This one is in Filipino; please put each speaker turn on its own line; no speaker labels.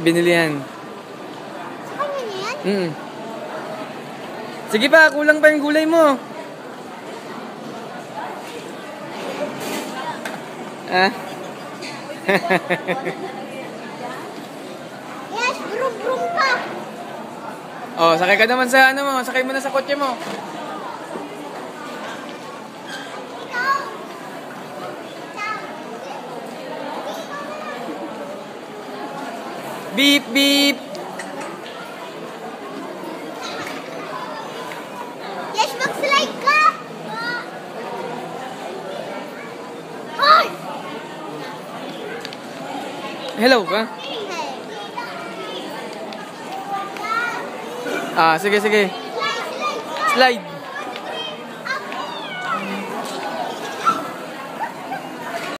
binili yan.
Sa kanya na yan?
Sige pa, kulang pa yung gulay mo. Ah?
Yes, brum-brum pa.
Oh, sakay ka naman sa ano mo, sakay mo na sa kotse mo. Beep, beep.
Yes, mag-slide ka. Hoy!
Hello ka? Ah, sige, sige.
Slide, slide ka.
Slide.